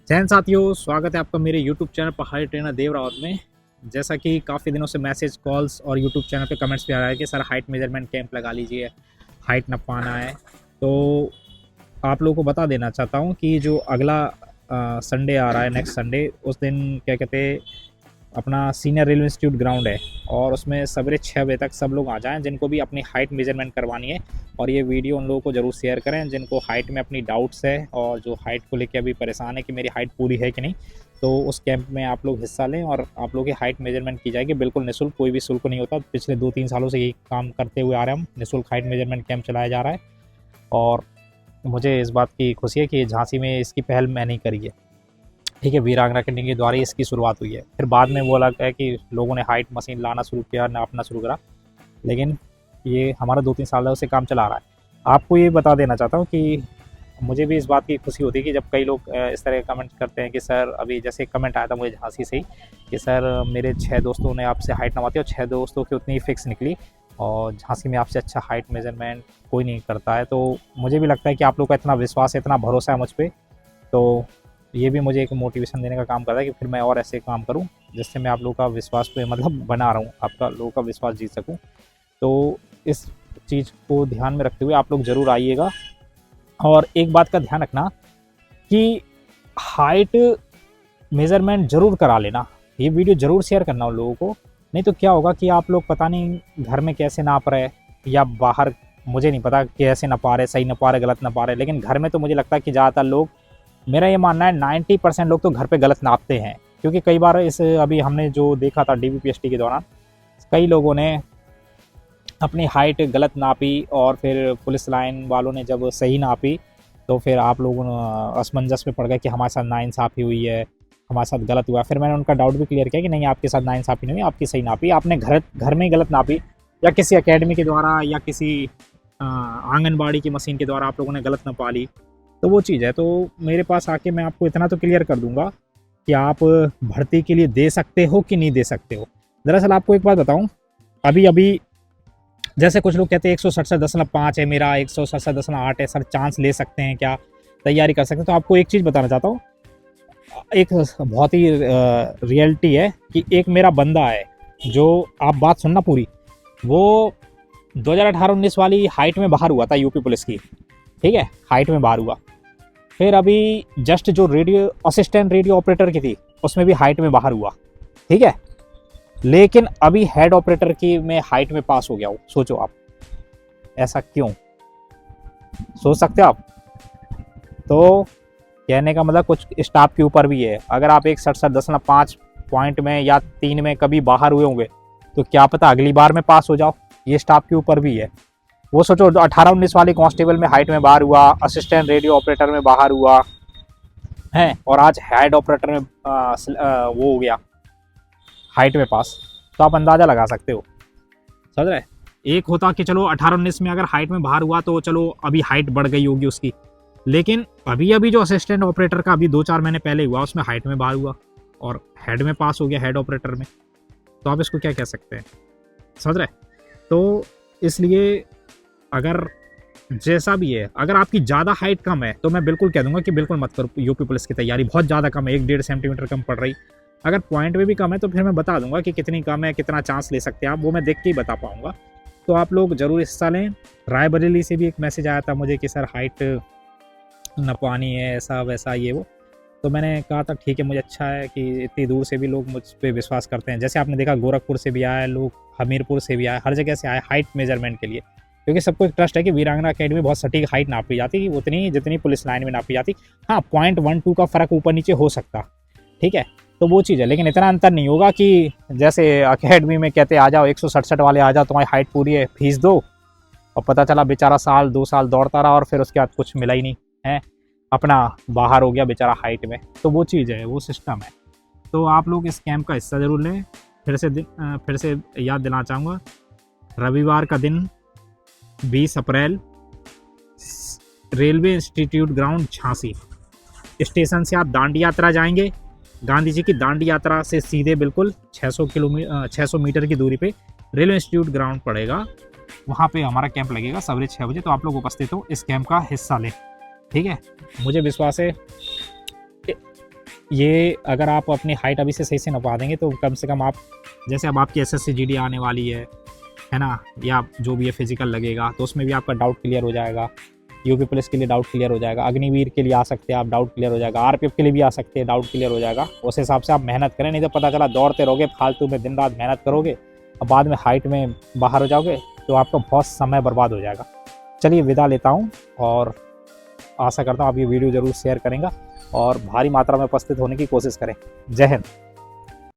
जैन साथियों, स्वागत है आपका मेरे YouTube चैनल पहाड़ी ट्रेनर देव रावत में। जैसा कि काफ़ी दिनों से मैसेज कॉल्स और YouTube चैनल पे कमेंट्स भी आ रहा है कि सर हाइट मेजरमेंट कैंप लगा लीजिए, हाइट नपाना है। तो आप लोगों को बता देना चाहता हूँ कि जो अगला संडे आ रहा है, नेक्स्ट संडे, उस दिन क्या कहते हैं, अपना सीनियर रेलवे इंस्टीट्यूट ग्राउंड है और उसमें सवेरे 6 बजे तक सब लोग आ जाएं जिनको भी अपनी हाइट मेजरमेंट करवानी है। और ये वीडियो उन लोगों को ज़रूर शेयर करें जिनको हाइट में अपनी डाउट्स है और जो हाइट को लेकर अभी परेशान है कि मेरी हाइट पूरी है कि नहीं। तो उस कैंप में आप लोग हिस्सा लें और आप लोगों की हाइट मेजरमेंट की जाएगी, बिल्कुल निःशुल्क, कोई भी शुल्क नहीं होता। पिछले 2-3 सालों से यही काम करते हुए आ रहे हैं हम, निःशुल्क हाइट मेजरमेंट कैंप चलाया जा रहा है। और मुझे इस बात की खुशी है कि झांसी में इसकी पहल मैंने ही करी है। ठीक है, वीरांगना अकेडमी के द्वारा इसकी शुरुआत हुई है। फिर बाद में बोला है कि लोगों ने हाइट मशीन लाना शुरू किया, नापना शुरू करा, लेकिन ये हमारा 2-3 साल से काम चला रहा है। आपको ये बता देना चाहता हूँ कि मुझे भी इस बात की खुशी होती है कि जब कई लोग इस तरह कमेंट करते हैं कि सर, अभी जैसे कमेंट आया था मुझे झांसी से ही कि सर मेरे 6 दोस्तों ने आपसे हाइट नवाती और 6 दोस्तों की उतनी ही फिक्स निकली और झांसी में आपसे अच्छा हाइट मेजरमेंट कोई नहीं करता है। तो मुझे भी लगता है कि आप लोग का इतना विश्वास है, इतना भरोसा है मुझ पर, तो ये भी मुझे एक मोटिवेशन देने का काम करता है कि फिर मैं और ऐसे काम करूं जिससे मैं आप लोगों का विश्वास पे मतलब बना रहा हूं, आपका लोगों का विश्वास जीत सकूं। तो इस चीज़ को ध्यान में रखते हुए आप लोग ज़रूर आइएगा। और एक बात का ध्यान रखना कि हाइट मेज़रमेंट ज़रूर करा लेना, ये वीडियो ज़रूर शेयर करना उन लोगों को। नहीं तो क्या होगा कि आप लोग पता नहीं घर में कैसे नाप रहे या बाहर, मुझे नहीं पता कैसे नपा रहे, सही नपा रहे, गलत नपा रहे, लेकिन घर में तो मुझे लगता है कि ज़्यादातर लोग, मेरा ये मानना है 90% लोग तो घर पे गलत नापते हैं। क्योंकि कई बार इस अभी हमने जो देखा था डीबीपीएसटी के दौरान, कई लोगों ने अपनी हाइट गलत नापी और फिर पुलिस लाइन वालों ने जब सही नापी तो फिर आप लोगों ने असमंजस में पड़ गए कि हमारे साथ नाइंसाफ़ी हुई है, हमारे साथ गलत हुआ। फिर मैंने उनका डाउट भी क्लियर किया कि नहीं, आपके साथ नाइंसाफ़ी नहीं हुई, आपकी सही नापी, आपने घर में ही गलत नापी या किसी अकेडमी के द्वारा या किसी आंगनबाड़ी की मशीन के द्वारा आप लोगों ने गलत नपा ली, तो वो चीज़ है। तो मेरे पास आके मैं आपको इतना तो क्लियर कर दूंगा कि आप भर्ती के लिए दे सकते हो कि नहीं दे सकते हो। दरअसल आपको एक बात बताऊं, अभी अभी जैसे कुछ लोग कहते हैं 167.5 है मेरा, 167.8 है, सर चांस ले सकते हैं क्या, तैयारी कर सकते हैं। तो आपको एक चीज़ बताना चाहता हूँ, एक बहुत ही रियलिटी है कि एक मेरा बंदा है, जो, आप बात सुनना पूरी, वो 2018-19 वाली हाइट में बाहर हुआ था यूपी पुलिस की। ठीक है, हाइट में बाहर हुआ। फिर अभी जस्ट जो रेडियो असिस्टेंट रेडियो ऑपरेटर की थी उसमें भी हाइट में बाहर हुआ। ठीक है, लेकिन अभी हेड ऑपरेटर की में हाइट में पास हो गया हो। सोचो आप, ऐसा क्यों, सोच सकते हो आप। तो कहने का मतलब कुछ स्टाफ के ऊपर भी है। अगर आप एक 67.5 पॉइंट में या 3 में कभी बाहर हुए होंगे तो क्या पता अगली बार में पास हो जाओ, ये स्टाफ के ऊपर भी है। वो सोचो, 18-19 वाली कांस्टेबल में हाइट में बाहर हुआ, असिस्टेंट रेडियो ऑपरेटर में बाहर हुआ है, और आज हेड ऑपरेटर में वो हो गया हाइट में पास। तो आप अंदाज़ा लगा सकते हो, समझ रहे। एक होता कि चलो 18-19 में अगर हाइट में बाहर हुआ तो चलो अभी हाइट बढ़ गई होगी उसकी, लेकिन अभी अभी जो असिस्टेंट ऑपरेटर का अभी 2-4 महीने पहले हुआ उसमें हाइट में बाहर हुआ और हेड में पास हो गया, हेड ऑपरेटर में। तो आप इसको क्या कह सकते हैं, समझ रहे। तो इसलिए अगर जैसा भी है, अगर आपकी ज़्यादा हाइट कम है तो मैं बिल्कुल कह दूंगा कि बिल्कुल मत करो यूपी पुलिस की तैयारी, बहुत ज़्यादा कम है, 1-1.5 सेंटीमीटर कम पड़ रही। अगर पॉइंट में भी कम है तो फिर मैं बता दूंगा कि कितनी कम है, कितना चांस ले सकते हैं आप, वो मैं देख के ही बता पाऊंगा। तो आप लोग ज़रूर हिस्सा लें। रायबरेली से भी एक मैसेज आया था मुझे कि सर हाइट नपवानी है, ऐसा वैसा ये वो। तो मैंने कहा था ठीक है, मुझे अच्छा है कि इतनी दूर से भी लोग मुझ पर विश्वास करते हैं। जैसे आपने देखा गोरखपुर से भी आए लोग, हमीरपुर से भी आए, हर जगह से आए हाइट मेजरमेंट के लिए, क्योंकि सबको एक ट्रस्ट है कि वीरांगना अकेडमी बहुत सटीक हाइट नापी जाती, उतनी जितनी पुलिस लाइन में नापी जाती। हाँ, 0.12 का फ़र्क ऊपर नीचे हो सकता, ठीक है, तो वो चीज़ है, लेकिन इतना अंतर नहीं होगा कि जैसे अकेडमी में कहते आ जाओ 167 वाले आ जाओ, तुम्हारी हाइट पूरी है, फीस दो, और पता चला बेचारा 1-2 साल दौड़ता रहा और फिर उसके बाद कुछ मिला ही नहीं है, अपना बाहर हो गया बेचारा हाइट में। तो वो चीज़ है, वो सिस्टम है। तो आप लोग इस कैंप का हिस्सा ज़रूर लें। फिर से याद दिलाना चाहूँगा, रविवार का दिन 20 अप्रैल, railway institute ground Jhansi station से आप दांडी यात्रा जाएंगे, गांधी जी की दांडी यात्रा से सीधे बिल्कुल 600 मीटर की दूरी पे रेलवे इंस्टीट्यूट ग्राउंड पड़ेगा, वहाँ पे हमारा कैंप लगेगा सवेरे 6 बजे। तो आप लोग उपस्थित हो, इस कैंप का हिस्सा लें, ठीक है। मुझे विश्वास है ये अगर आप अपनी हाइट अभी से सही से नपा देंगे तो कम से कम आप, जैसे अब आपकी एसएससी जीडी आने वाली है ना, या जो भी है फिजिकल लगेगा, तो उसमें भी आपका डाउट क्लियर हो जाएगा। यूपी पुलिस के लिए डाउट क्लियर हो जाएगा, अग्निवीर के लिए आ सकते हैं आप, डाउट क्लियर हो जाएगा, आरपीएफ के लिए भी आ सकते हैं, डाउट क्लियर हो जाएगा। उस हिसाब से आप मेहनत करें, नहीं तो पता चला दौड़ते रहोगे फालतू में, दिन रात मेहनत करोगे और बाद में हाइट में बाहर हो जाओगे तो आपका बहुत समय बर्बाद हो जाएगा। चलिए विदा लेता हूँ और आशा करता हूँ आप ये वीडियो ज़रूर शेयर करेंगे और भारी मात्रा में उपस्थित होने की कोशिश करें। जय हिंद।